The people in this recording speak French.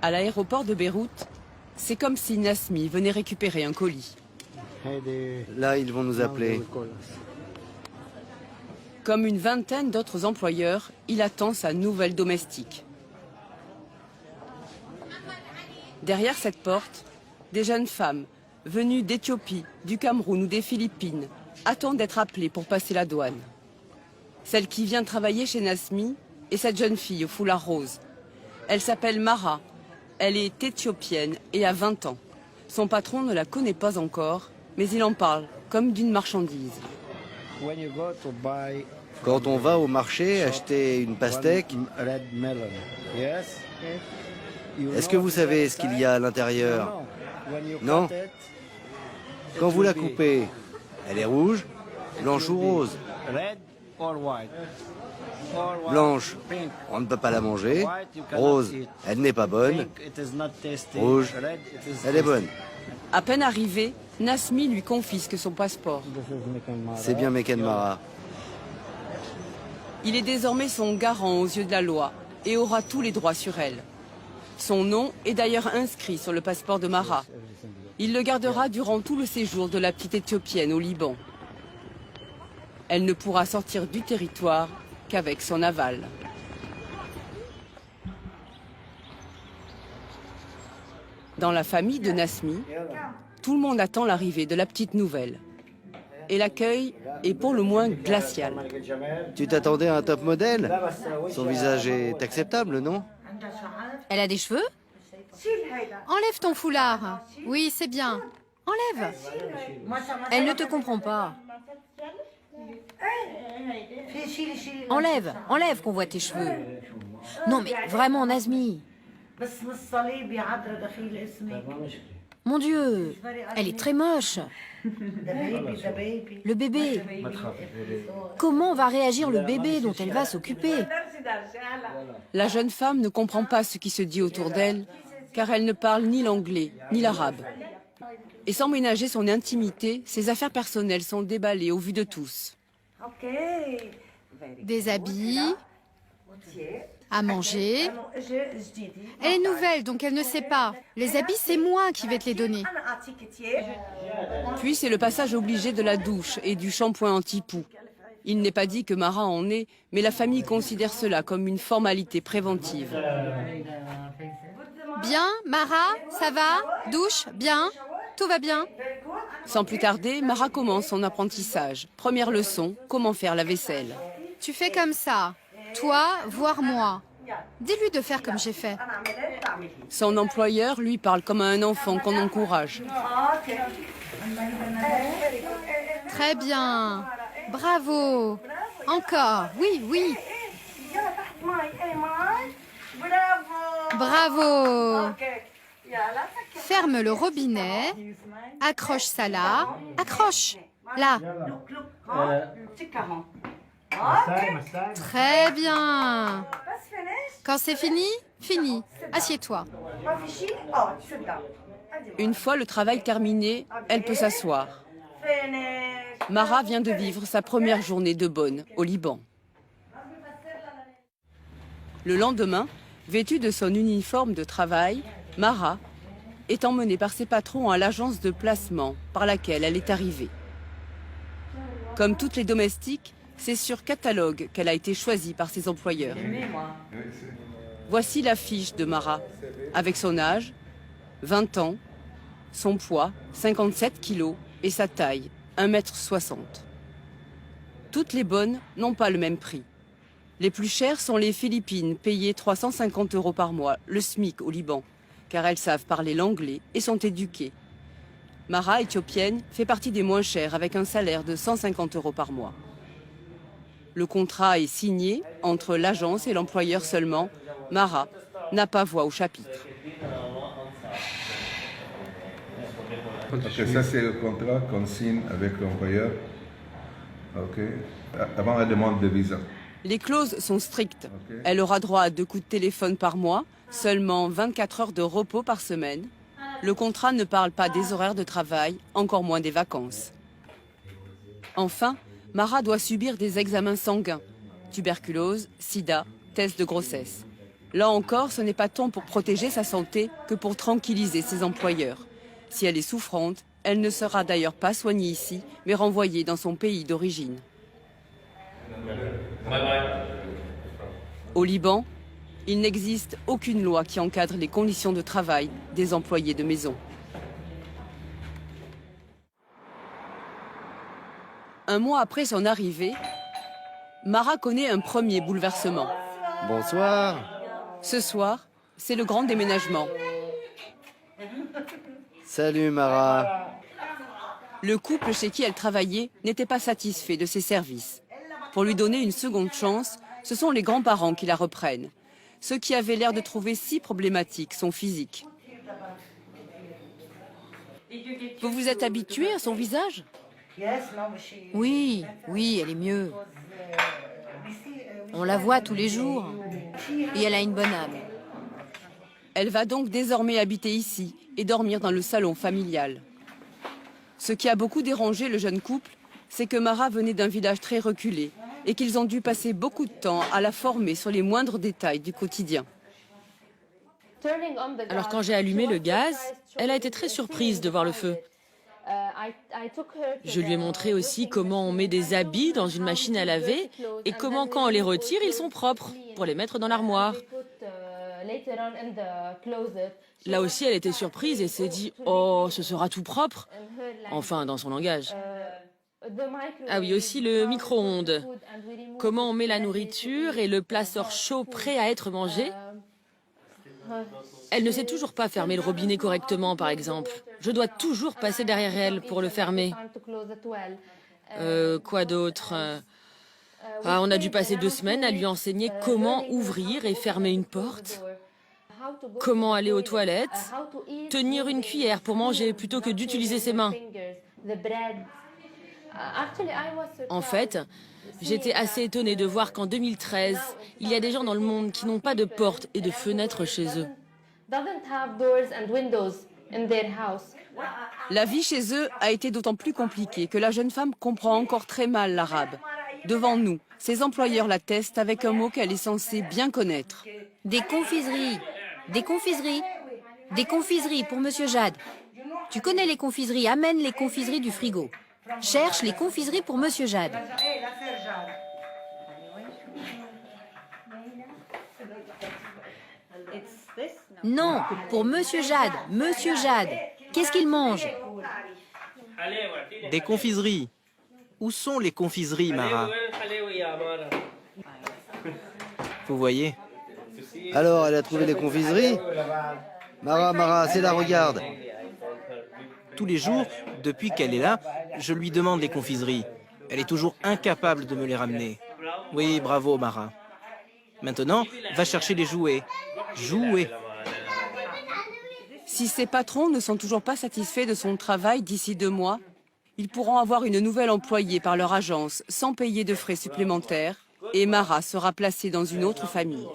À l'aéroport de Beyrouth, c'est comme si Nasmi venait récupérer un colis. Là, ils vont nous appeler. Comme une vingtaine d'autres employeurs, il attend sa nouvelle domestique. Derrière cette porte, des jeunes femmes venues d'Éthiopie, du Cameroun ou des Philippines attendent d'être appelées pour passer la douane. Celle qui vient travailler chez Nasmi est cette jeune fille au foulard rose. Elle s'appelle Mara. Elle est éthiopienne et a 20 ans. Son patron ne la connaît pas encore, mais il en parle comme d'une marchandise. Quand on va au marché acheter une pastèque, est-ce que vous savez ce qu'il y a à l'intérieur? Non? Quand vous la coupez, elle est rouge, blanche ou rose? Blanche, on ne peut pas la manger. Rose, elle n'est pas bonne. Rouge, elle est bonne. À peine arrivé, Nasmi lui confisque son passeport. C'est bien Meken Mara. Il est désormais son garant aux yeux de la loi et aura tous les droits sur elle. Son nom est d'ailleurs inscrit sur le passeport de Mara. Il le gardera durant tout le séjour de la petite Éthiopienne au Liban. Elle ne pourra sortir du territoire qu'avec son aval. Dans la famille de Nasmi, tout le monde attend l'arrivée de la petite nouvelle. Et l'accueil est pour le moins glacial. Tu t'attendais à un top modèle? Son visage est acceptable, non? Elle a des cheveux? Enlève ton foulard. Oui, c'est bien. Enlève. Elle ne te comprend pas. Enlève, enlève qu'on voit tes cheveux. Non mais vraiment, Nazmi. Mon Dieu, elle est très moche. Le bébé. Comment va réagir le bébé dont elle va s'occuper? La jeune femme ne comprend pas ce qui se dit autour d'elle, car elle ne parle ni l'anglais, ni l'arabe. Et sans ménager son intimité, ses affaires personnelles sont déballées au vu de tous. Des habits, à manger. Elle est nouvelle, donc elle ne sait pas. Les habits, c'est moi qui vais te les donner. Puis c'est le passage obligé de la douche et du shampoing anti-poux. Il n'est pas dit que Mara en ait, mais la famille considère cela comme une formalité préventive. Bien, Mara, ça va? Douche, bien? Tout va bien? Sans plus tarder, Mara commence son apprentissage. Première leçon, comment faire la vaisselle. Tu fais comme ça. Toi, voire moi. Dis-lui de faire comme j'ai fait. Son employeur lui parle comme à un enfant qu'on encourage. Très bien. Bravo. Encore. Oui, oui. Bravo. Ferme le robinet. Accroche ça là. Accroche. Là. Très bien. Quand c'est fini, fini. Assieds-toi. Une fois le travail terminé, elle peut s'asseoir. Mara vient de vivre sa première journée de bonne au Liban. Le lendemain, vêtue de son uniforme de travail, Mara est emmenée par ses patrons à l'agence de placement par laquelle elle est arrivée. Comme toutes les domestiques, c'est sur catalogue qu'elle a été choisie par ses employeurs. Voici la fiche de Mara, avec son âge, 20 ans, son poids, 57 kilos, et sa taille, 1,60 m. Toutes les bonnes n'ont pas le même prix. Les plus chères sont les Philippines, payées 350 € par mois, le SMIC au Liban, car elles savent parler l'anglais et sont éduquées. Mara, éthiopienne, fait partie des moins chères, avec un salaire de 150 € par mois. Le contrat est signé entre l'agence et l'employeur seulement. Mara n'a pas voix au chapitre. Ok, ça c'est le contrat qu'on signe avec l'employeur. Ok. Avant la demande de visa. Les clauses sont strictes. Elle aura droit à 2 coups de téléphone par mois, seulement 24 heures de repos par semaine. Le contrat ne parle pas des horaires de travail, encore moins des vacances. Enfin, Mara doit subir des examens sanguins, tuberculose, sida, test de grossesse. Là encore, ce n'est pas tant pour protéger sa santé que pour tranquilliser ses employeurs. Si elle est souffrante, elle ne sera d'ailleurs pas soignée ici, mais renvoyée dans son pays d'origine. Au Liban, il n'existe aucune loi qui encadre les conditions de travail des employés de maison. Un mois après son arrivée, Mara connaît un premier bouleversement. Bonsoir. Ce soir, c'est le grand déménagement. Salut Mara. Le couple chez qui elle travaillait n'était pas satisfait de ses services. Pour lui donner une seconde chance, ce sont les grands-parents qui la reprennent. Ceux qui avaient l'air de trouver si problématique son physique. Vous vous êtes habitué à son visage? Oui, oui, elle est mieux. On la voit tous les jours. Et elle a une bonne âme. Elle va donc désormais habiter ici et dormir dans le salon familial. Ce qui a beaucoup dérangé le jeune couple, c'est que Mara venait d'un village très reculé et qu'ils ont dû passer beaucoup de temps à la former sur les moindres détails du quotidien. Alors quand j'ai allumé le gaz, elle a été très surprise de voir le feu. Je lui ai montré aussi comment on met des habits dans une machine à laver et comment quand on les retire, ils sont propres pour les mettre dans l'armoire. Là aussi, elle était surprise et s'est dit « Oh, ce sera tout propre !» Enfin, dans son langage. Ah oui, aussi le micro-ondes. Comment on met la nourriture et le plat sort chaud, prêt à être mangé. Elle ne sait toujours pas fermer le robinet correctement, par exemple. Je dois toujours passer derrière elle pour le fermer. Quoi d'autre? On a dû passer 2 semaines à lui enseigner comment ouvrir et fermer une porte, comment aller aux toilettes, tenir une cuillère pour manger plutôt que d'utiliser ses mains. En fait, j'étais assez étonnée de voir qu'en 2013, il y a des gens dans le monde qui n'ont pas de portes et de fenêtres chez eux. La vie chez eux a été d'autant plus compliquée que la jeune femme comprend encore très mal l'arabe. Devant nous, ses employeurs l'attestent avec un mot qu'elle est censée bien connaître. Des confiseries. Des confiseries. Des confiseries pour Monsieur Jad. Tu connais les confiseries, amène les confiseries du frigo. Cherche les confiseries pour Monsieur Jad. Non, pour Monsieur Jad. Monsieur Jad. Qu'est-ce qu'il mange? Des confiseries. Où sont les confiseries, Mara? Vous voyez? Alors, elle a trouvé les confiseries? Mara, c'est la regarde. Tous les jours, depuis qu'elle est là, je lui demande les confiseries. Elle est toujours incapable de me les ramener. Oui, bravo, Mara. Maintenant, va chercher les jouets. Jouets. Si ses patrons ne sont toujours pas satisfaits de son travail d'ici 2 mois, ils pourront avoir une nouvelle employée par leur agence sans payer de frais supplémentaires et Mara sera placée dans une autre famille.